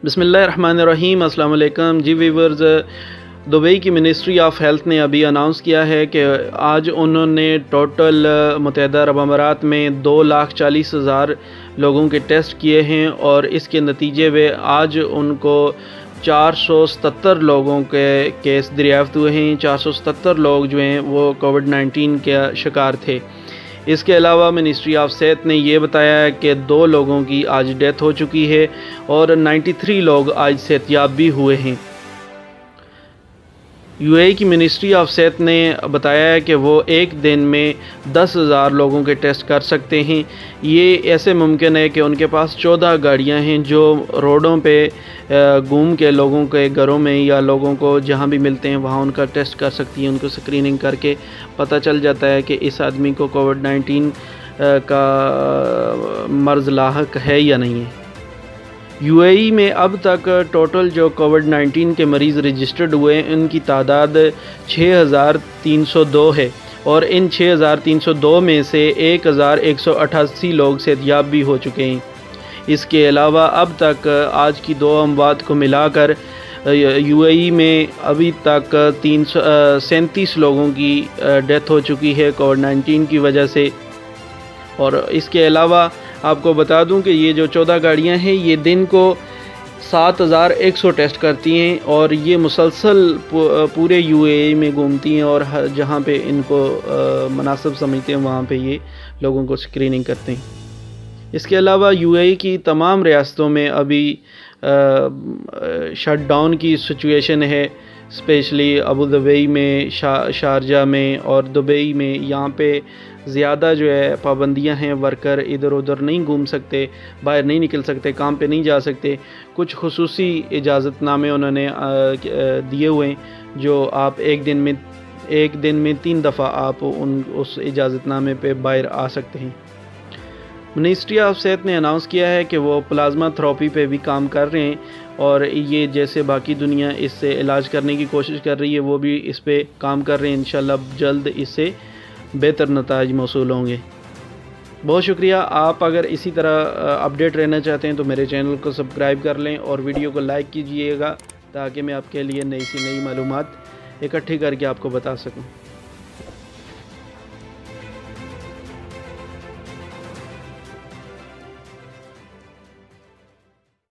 بسم اللہ الرحمن الرحیم۔ السلام علیکم جی ویورز، دبئی کی منسٹری آف ہیلتھ نے ابھی اناؤنس کیا ہے کہ آج انہوں نے ٹوٹل متحدہ عرب امارات میں 2,40,000 لوگوں کے ٹیسٹ کیے ہیں، اور اس کے نتیجے میں آج ان کو 477 لوگوں کے کیس دریافت ہوئے ہیں۔ 477 لوگ جو ہیں وہ کووڈ-19 کے شکار تھے۔ اس کے علاوہ منسٹری آف صحت نے یہ بتایا ہے کہ 2 لوگوں کی آج ڈیتھ ہو چکی ہے اور 93 لوگ آج صحت یاب بھی ہوئے ہیں۔ یو اے ای کی منسٹری آف صحت نے بتایا ہے کہ وہ ایک دن میں 10,000 لوگوں کے ٹیسٹ کر سکتے ہیں۔ یہ ایسے ممکن ہے کہ ان کے پاس 14 گاڑیاں ہیں جو روڈوں پہ گھوم کے لوگوں کے گھروں میں یا لوگوں کو جہاں بھی ملتے ہیں وہاں ان کا ٹیسٹ کر سکتی ہیں۔ ان کو سکریننگ کر کے پتہ چل جاتا ہے کہ اس آدمی کو کووڈ-19 کا مرض لاحق ہے یا نہیں ہے۔ یو اے ای میں اب تک ٹوٹل جو کووڈ-19 کے مریض رجسٹرڈ ہوئے ہیں ان کی تعداد 6,302 ہے، اور ان 6,302 میں سے 1,188 لوگ صحت یاب بھی ہو چکے ہیں۔ اس کے علاوہ اب تک آج کی 2 اموات کو ملا کر یو اے ای میں ابھی تک 337 لوگوں کی ڈیتھ ہو چکی ہے کووڈ-19 کی وجہ سے۔ اور اس کے علاوہ آپ کو بتا دوں کہ یہ جو 14 گاڑیاں ہیں یہ دن کو 7,100 ٹیسٹ کرتی ہیں، اور یہ مسلسل پورے یو اے ای میں گھومتی ہیں، اور جہاں پہ ان کو مناسب سمجھتے ہیں وہاں پہ یہ لوگوں کو اسکریننگ کرتے ہیں۔ اس کے علاوہ یو اے ای کی تمام ریاستوں میں ابھی شٹ ڈاؤن کی سچویشن ہے، اسپیشلی ابوظہبی میں، شارجہ میں اور دبئی میں۔ یہاں پہ زیادہ جو ہے پابندیاں ہیں، ورکر ادھر ادھر نہیں گھوم سکتے، باہر نہیں نکل سکتے، کام پہ نہیں جا سکتے۔ کچھ خصوصی اجازت نامے انہوں نے دیے ہوئے ہیں جو آپ ایک دن میں 3 دفعہ آپ اس اجازت نامے پہ باہر آ سکتے ہیں۔ منسٹری آف صحت نے اناؤنس کیا ہے کہ وہ پلازما تھراپی پہ بھی کام کر رہے ہیں، اور یہ جیسے باقی دنیا اس سے علاج کرنے کی کوشش کر رہی ہے وہ بھی اس پہ کام کر رہے ہیں۔ انشاءاللہ جلد اس سے بہتر نتائج موصول ہوں گے۔ بہت شکریہ۔ آپ اگر اسی طرح اپڈیٹ رہنا چاہتے ہیں تو میرے چینل کو سبسکرائب کر لیں اور ویڈیو کو لائک کیجئے گا تاکہ میں آپ کے لیے نئی سی نئی معلومات اکٹھی کر کے آپ کو بتا سکوں۔